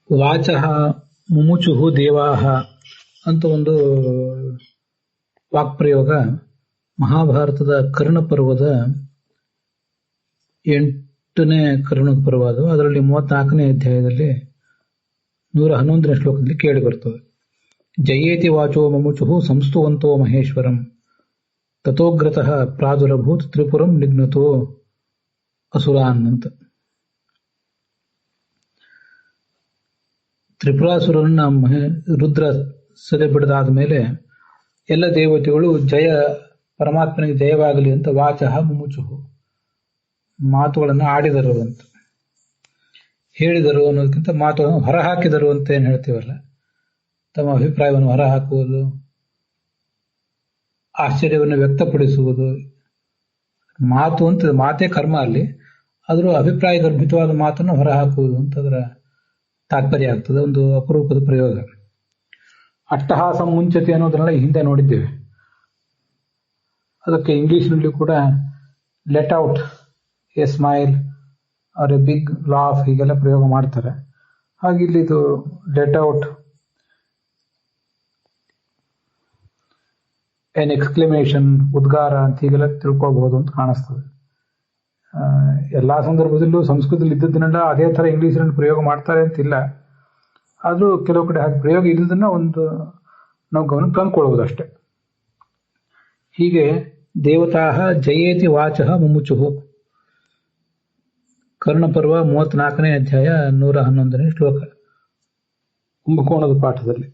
ವಾಚಃ ಮುಮುಚುಹು ದೇವಾಹ ಅಂತ ಒಂದು ವಾಕ್ಪ್ರಯೋಗ ಮಹಾಭಾರತದ ಕರ್ಣ ಪರ್ವದ 8ನೇ ಕರ್ಣ ಪರ್ವ. ಅದು ಅದರಲ್ಲಿ 34ನೇ ಅಧ್ಯಾಯದಲ್ಲಿ 111ನೇ ಶ್ಲೋಕದಲ್ಲಿ ಕೇಳಿ ಬರ್ತದೆ. ಜಯೇತಿ ವಾಚೋ ಮುಮುಚುಹು ಸಂಸ್ತುವಂತೋ ಮಹೇಶ್ವರಂ ತಥೋಗ್ರತಃ ಪ್ರಾದುರಭೂತ್ ತ್ರಿಪುರಂ ನಿಘ್ನತೋ ಅಸುರಾನ್ ಅಂತ. ತ್ರಿಪುರಾಸುರನ್ನ ರುದ್ರ ಸದೆ ಬಿಡದಾದ ಮೇಲೆ ಎಲ್ಲ ದೇವತೆಗಳು ಪರಮಾತ್ಮನಿಗೆ ಜಯವಾಗಲಿ ಅಂತ ವಾಚಃ ಮುಮುಚುಹು ಮಾತುಗಳನ್ನು ಆಡಿದರು ಅಂತ. ಹೇಳಿದರು ಅನ್ನೋದಕ್ಕಿಂತ ಮಾತುಗಳನ್ನು ಹೊರಹಾಕಿದರು ಅಂತ ಏನು ಹೇಳ್ತೀವಲ್ಲ, ತಮ್ಮ ಅಭಿಪ್ರಾಯವನ್ನು ಹೊರಹಾಕುವುದು, ಆಶ್ಚರ್ಯವನ್ನು ವ್ಯಕ್ತಪಡಿಸುವುದು. ಮಾತು ಅಂತ ಮಾತೇ ಕರ್ಮ ಅಲ್ಲಿ, ಆದರೂ ಅಭಿಪ್ರಾಯ ಗರ್ಭಿತವಾದ ಮಾತನ್ನು ಹೊರಹಾಕುವುದು ಅಂತ ಅದರ ತಾತ್ಪರ್ಯ ಆಗ್ತದೆ. ಒಂದು ಅಪರೂಪದ ಪ್ರಯೋಗ. ಅಟ್ಟಹಾಸ ಮುಂಚತೆ ಅನ್ನೋದನ್ನೆಲ್ಲ ಹಿಂದೆ ನೋಡಿದ್ದೇವೆ. ಅದಕ್ಕೆ ಇಂಗ್ಲಿಷ್ನಲ್ಲಿ ಕೂಡ let out a smile or a big laugh ಹೀಗೆಲ್ಲ ಪ್ರಯೋಗ ಮಾಡ್ತಾರೆ. ಹಾಗೆ ಇಲ್ಲಿ ಇದು ಲೆಟ್ ಔಟ್ ಎನ್ ಎಕ್ಸ್ಕ್ಲಮೇಷನ್, ಉದ್ಗಾರ ಅಂತ ಹೀಗೆಲ್ಲ ತಿಳ್ಕೊಬಹುದು ಅಂತ ಕಾಣಿಸ್ತದೆ. ಎಲ್ಲಾ ಸಂದರ್ಭದಲ್ಲೂ ಸಂಸ್ಕೃತದಲ್ಲಿ ಇದ್ದದನ್ನೆಲ್ಲ ಅದೇ ತರ ಇಂಗ್ಲಿಷ್ನಲ್ಲಿ ಪ್ರಯೋಗ ಮಾಡ್ತಾರೆ ಅಂತಿಲ್ಲ. ಆದ್ರೂ ಕೆಲವು ಕಡೆ ಹಾಗೆ ಪ್ರಯೋಗ ಇಲ್ಲದನ್ನ ನಾವು ಗಮನ ತಂದ್ಕೊಳ್ಬಹುದು ಅಷ್ಟೆ. ಹೀಗೆ ದೇವತಾಹ ಜಯೇತಿ ವಾಚಃ ಮುಮುಚುಹು, ಕರ್ಣಪರ್ವ 34ನೇ ಅಧ್ಯಾಯ 111ನೇ ಶ್ಲೋಕ, ಕುಂಭಕೋಣದ ಪಾಠದಲ್ಲಿ.